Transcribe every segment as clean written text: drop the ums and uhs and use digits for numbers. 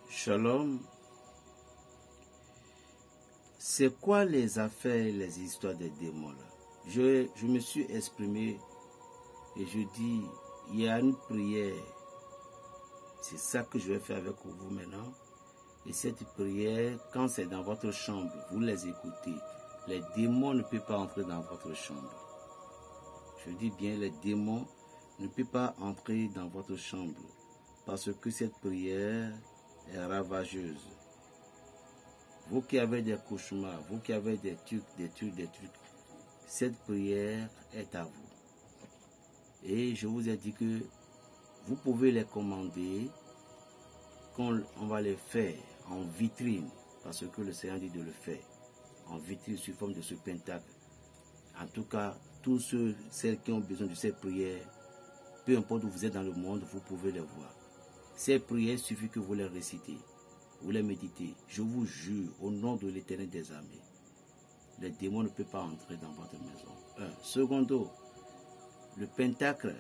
Shalom. C'est quoi les affaires, les histoires des démons là? Je me suis exprimé et je dis, il y a une prière. C'est ça que je vais faire avec vous maintenant. Et cette prière, quand c'est dans votre chambre, vous les écoutez. Les démons ne peuvent pas entrer dans votre chambre. Je dis bien, les démons ne peuvent pas entrer dans votre chambre. Parce que cette prière est ravageuse. Vous qui avez des cauchemars, vous qui avez des trucs, cette prière est à vous. Et je vous ai dit que vous pouvez les commander, qu'on va les faire en vitrine, parce que le Seigneur dit de le faire, en vitrine sous forme de ce pentacle. En tout cas, tous ceux, celles qui ont besoin de cette prière, peu importe où vous êtes dans le monde, vous pouvez les voir. Ces prières, il suffit que vous les récitez, vous les méditez. Je vous jure, au nom de l'Éternel des armées, les démons ne peuvent pas entrer dans votre maison. Secondo, le pentacle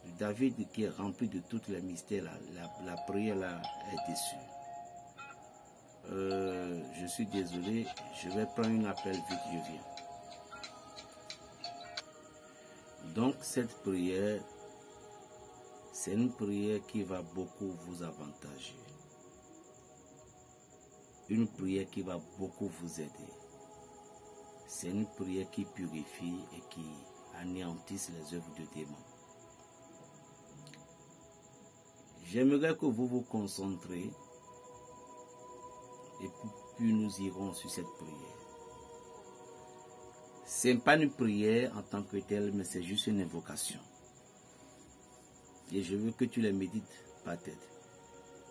de David qui est rempli de tous les mystères, la prière là est dessus. Je suis désolé, je vais prendre un appel vite, je viens. Donc cette prière, c'est une prière qui va beaucoup vous avantager. Une prière qui va beaucoup vous aider. C'est une prière qui purifie et qui anéantisse les œuvres de démons. J'aimerais que vous vous concentrez et puis nous irons sur cette prière. Ce n'est pas une prière en tant que telle, mais c'est juste une invocation. Et je veux que tu les médites par tête.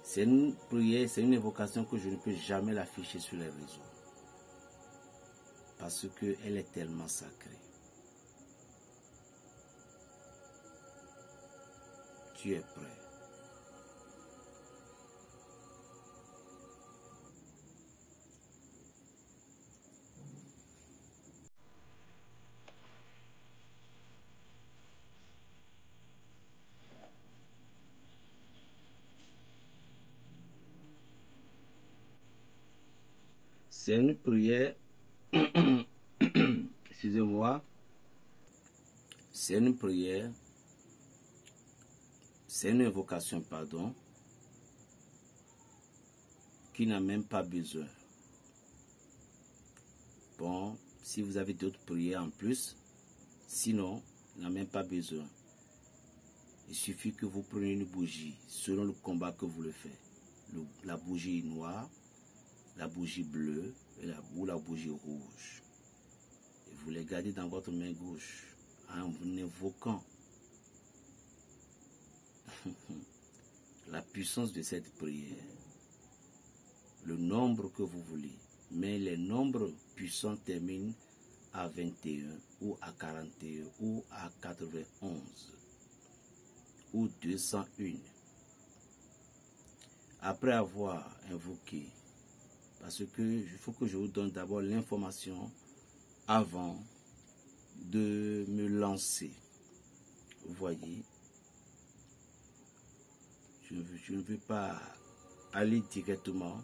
C'est une prière, c'est une invocation que je ne peux jamais l'afficher sur les réseaux. Parce qu'elle est tellement sacrée. Tu es prêt? C'est une prière, excusez-moi, c'est une prière, c'est une invocation, pardon, qui n'a même pas besoin. Bon, si vous avez d'autres prières en plus, sinon, n'a même pas besoin. Il suffit que vous preniez une bougie, selon le combat que vous le faites. La bougie noire, la bougie bleue ou la bougie rouge. Et vous les gardez dans votre main gauche en invoquant la puissance de cette prière. Le nombre que vous voulez. Mais les nombres puissants terminent à 21 ou à 41 ou à 91 ou 201. Après avoir invoqué, parce que il faut que je vous donne d'abord l'information avant de me lancer. Vous voyez, je ne veux pas aller directement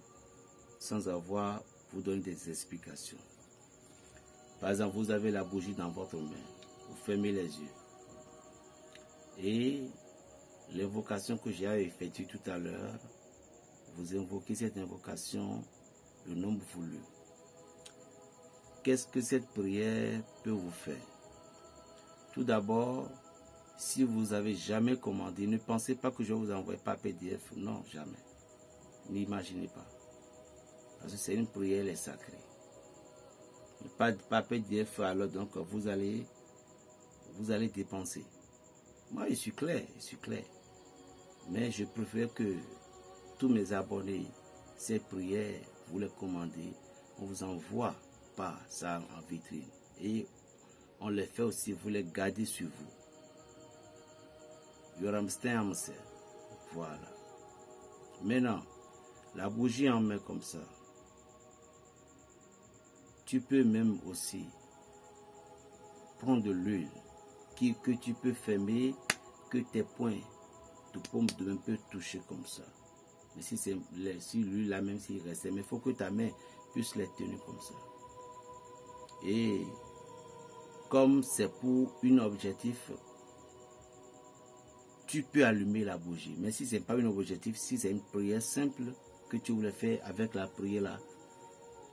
sans avoir vous donner des explications. Par exemple, vous avez la bougie dans votre main, vous fermez les yeux et l'invocation que j'ai effectuée tout à l'heure, vous invoquez cette invocation le nombre voulu. Qu'est-ce que cette prière peut vous faire? Tout d'abord, si vous n'avez jamais commandé, ne pensez pas que je vous envoie par PDF. Non, jamais. N'imaginez pas. Parce que c'est une prière, elle est sacrée. Pas PDF, alors donc vous allez dépenser. Moi, je suis clair. Mais je préfère que tous mes abonnés, ces prières, vous les commandez, on vous envoie pas ça en vitrine. Et on les fait aussi, vous les gardez sur vous. Voilà. Maintenant, la bougie en main comme ça. Tu peux même aussi prendre de l'huile que tu peux fermer, que tes poings de paume de main peuvent toucher comme ça. Mais si lui là même s'il restait, mais il faut que ta main puisse les tenir comme ça. Et comme c'est pour un objectif, tu peux allumer la bougie. Mais si ce n'est pas un objectif, si c'est une prière simple que tu voulais faire avec la prière là,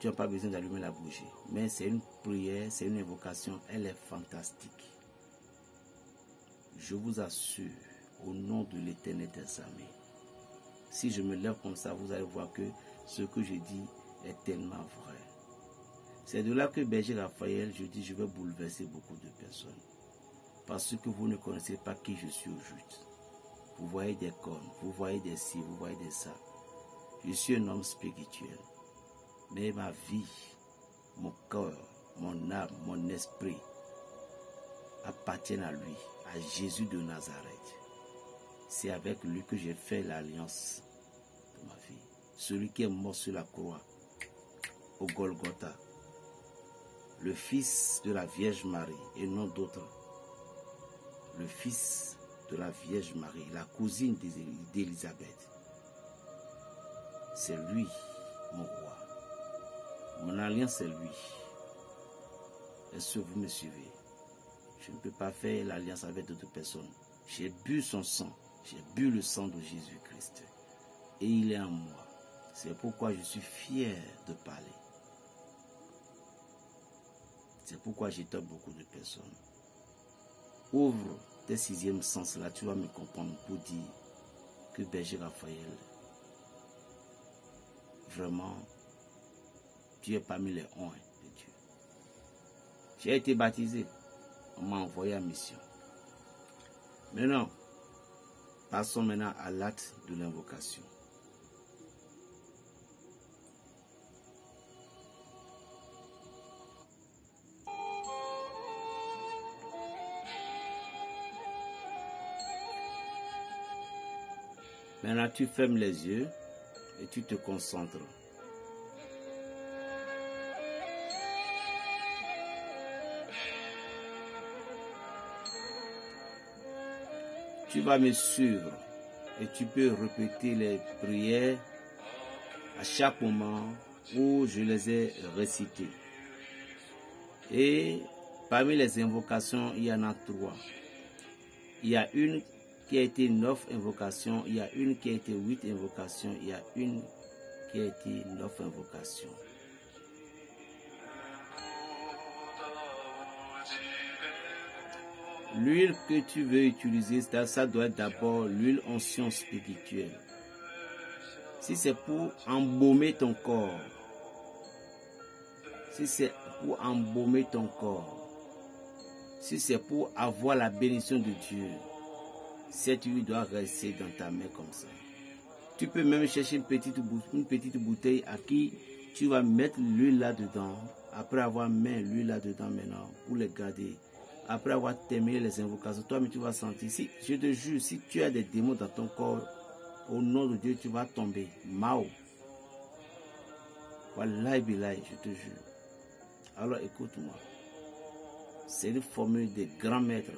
tu n'as pas besoin d'allumer la bougie. Mais c'est une prière, c'est une invocation, elle est fantastique. Je vous assure, au nom de l'Éternel des armées, si je me lève comme ça, vous allez voir que ce que je dis est tellement vrai. C'est de là que Berger Raphaël, je dis, je vais bouleverser beaucoup de personnes. Parce que vous ne connaissez pas qui je suis au juste. Vous voyez des cornes, vous voyez des ci, vous voyez des ça. Je suis un homme spirituel. Mais ma vie, mon corps, mon âme, mon esprit appartiennent à lui, à Jésus de Nazareth. C'est avec lui que j'ai fait l'alliance de ma vie. Celui qui est mort sur la croix, au Golgotha. Le fils de la Vierge Marie et non d'autre. Le fils de la Vierge Marie, la cousine d'Élisabeth. C'est lui, mon roi. Mon alliance, c'est lui. Est-ce que vous me suivez? Je ne peux pas faire l'alliance avec d'autres personnes. J'ai bu son sang. J'ai bu le sang de Jésus-Christ. Et il est en moi. C'est pourquoi je suis fier de parler. C'est pourquoi j'étonne beaucoup de personnes. Ouvre tes sixièmes sens là, tu vas me comprendre pour dire que Berger Raphaël, vraiment, tu es parmi les 1 de Dieu. J'ai été baptisé, on m'a envoyé en mission. Maintenant, passons maintenant à l'acte de l'invocation. Maintenant, tu fermes les yeux et tu te concentres. Tu vas me suivre et tu peux répéter les prières à chaque moment où je les ai récitées. Et parmi les invocations, il y en a 3. Il y a une qui a été 9 invocations, il y a une qui a été 8 invocations, il y a une qui a été 9 invocations. L'huile que tu veux utiliser, ça doit être d'abord l'huile onction spirituelle. Si c'est pour embaumer ton corps, si c'est pour embaumer ton corps, si c'est pour avoir la bénédiction de Dieu, cette huile doit rester dans ta main comme ça. Tu peux même chercher une petite bouteille à qui tu vas mettre l'huile là-dedans. Après avoir mis l'huile là-dedans maintenant, pour les garder. Après avoir terminé les invocations, toi-même tu vas sentir. Si, je te jure, si tu as des démons dans ton corps, au nom de Dieu, tu vas tomber. Mao. Wallahi billahi, je te jure. Alors écoute-moi. C'est une formule des grands maîtres.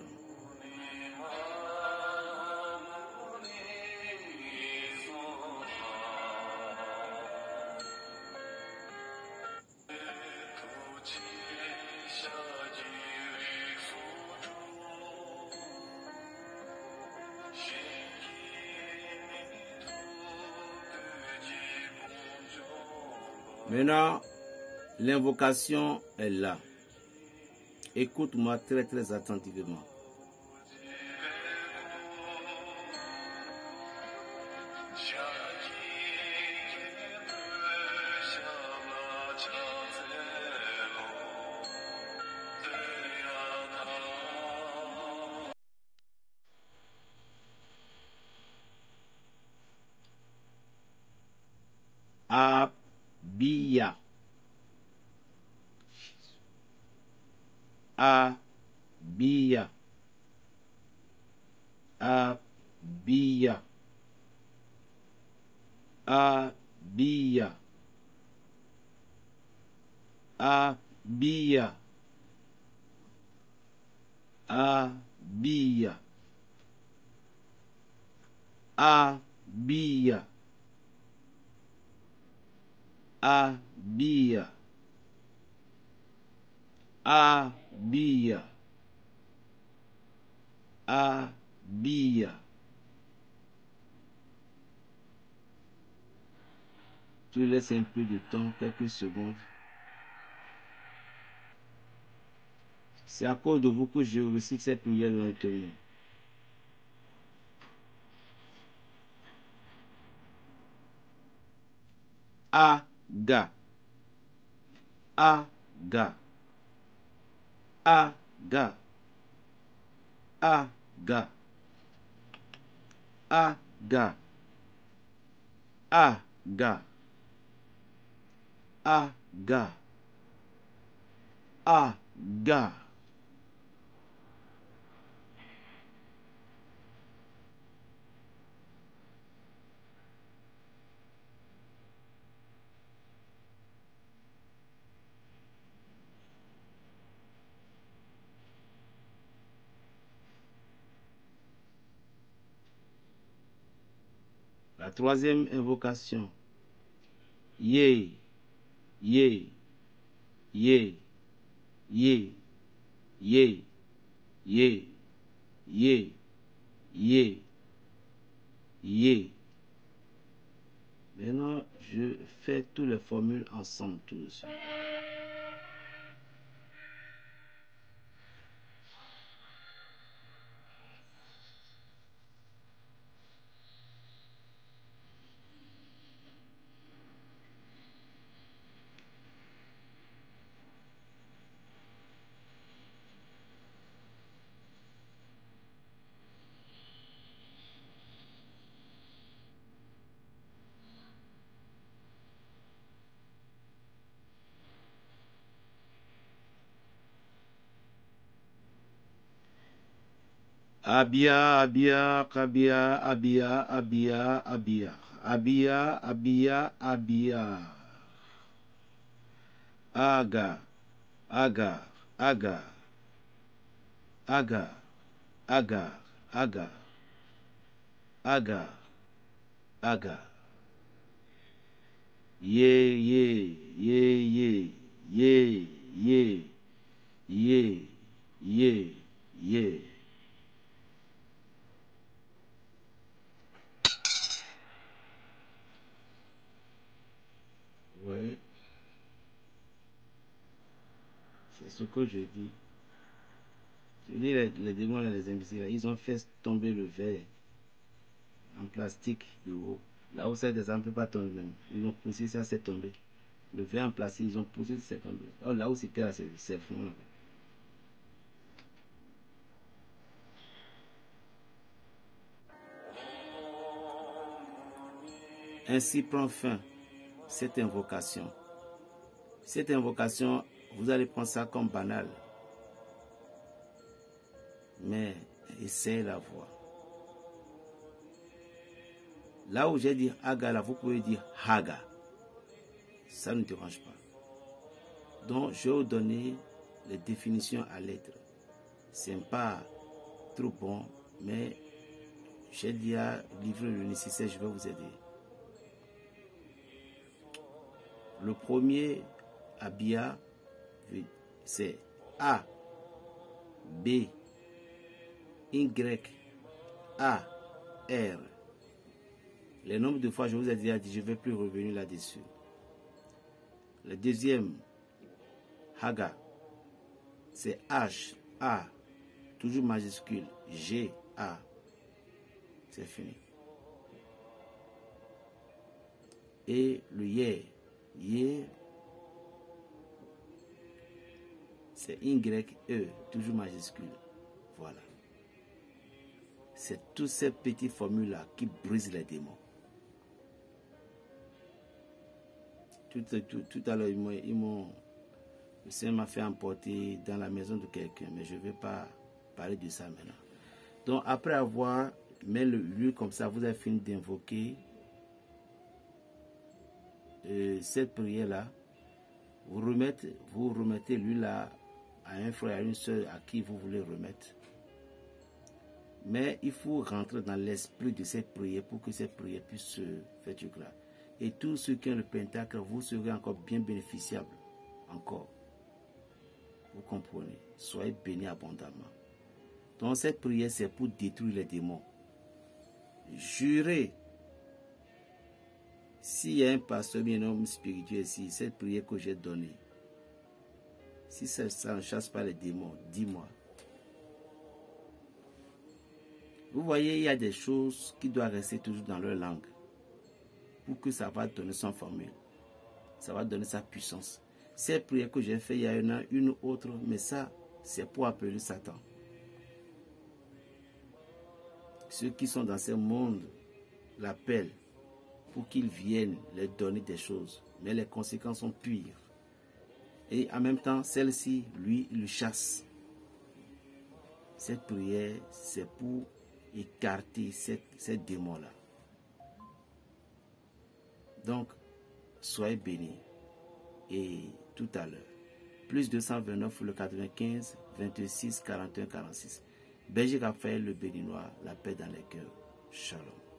Maintenant, l'invocation est là. Écoute-moi très très attentivement. Abia. Abia. Abia. Abia. Abia. Abia. Abia. Habille. Habille. Habille. Tu laisses un peu de temps, quelques secondes. C'est à cause de vous que je récite cette prière dans le terrain. Aga. Aga. Aga. Aga. Aga. Aga. Aga. Aga. La troisième invocation. Yé. Yé. Yé. Yé. Yé. Yé. Yé. Yé. Yé. Maintenant, je fais toutes les formules ensemble tout de suite. Abia, abia, kabia, abia, abia, abia. Abia, abia, abia. Aga, aga, aga. Aga, aga, aga. Aga, aga. Ye, ye, ye, ye, ye, ye, ye, ye, ye. Oui, c'est ce que je dis. Je dis les démons et les imbéciles, ils ont fait tomber le verre en plastique de haut. Là où c'est des ne peut pas tomber même. Ils ont poussé ça, c'est tombé. Le verre en plastique, ils ont poussé, c'est tombé. Oh, là où c'était là, c'est fou. Ainsi prend fin cette invocation. Cette invocation, vous allez prendre ça comme banal. Mais essayez la voix. Là où j'ai dit Haga, là, vous pouvez dire Haga. Ça ne dérange pas. Donc, je vais vous donner les définitions à lettres. Ce n'est pas trop bon, mais j'ai déjà livré le nécessaire, je vais vous aider. Le premier, Abia, c'est A, B, Y, A, R. Les nombres de fois, je vous ai déjà dit, je ne vais plus revenir là-dessus. Le deuxième, Haga, c'est H, A, toujours majuscule, G, A. C'est fini. Et le Yé, Yé, c'est Y-E, toujours majuscule. Voilà. C'est toutes ces petites formules-là qui brisent les démons. Tout à l'heure, le Seigneur m'a fait emporter dans la maison de quelqu'un, mais je ne vais pas parler de ça maintenant. Donc, après avoir mis l'huile comme ça, vous avez fini d'invoquer cette prière-là. Vous remettez l'huile à un frère, à une soeur à qui vous voulez remettre. Mais il faut rentrer dans l'esprit de cette prière pour que cette prière puisse se faire du grâce. Et tous ceux qui ont le Pentacle, vous serez encore bien bénéficiables. Encore. Vous comprenez? Soyez bénis abondamment. Donc cette prière, c'est pour détruire les démons. Jurez. S'il y a un pasteur, bien un homme spirituel ici, cette prière que j'ai donnée, si ça ne chasse pas les démons, dis-moi. Vous voyez, il y a des choses qui doivent rester toujours dans leur langue pour que ça va donner son formule. Ça va donner sa puissance. Cette prière que j'ai faite, il y en a une autre, mais ça, c'est pour appeler Satan. Ceux qui sont dans ce monde l'appellent pour qu'ils viennent leur donner des choses. Mais les conséquences sont pires. Et en même temps, celle-ci, lui, le chasse. Cette prière, c'est pour écarter ces démons-là. Donc, soyez bénis. Et tout à l'heure, plus 229 le 95 26 41 46. Belgique Raphaël le béninois, la paix dans les cœurs. Shalom.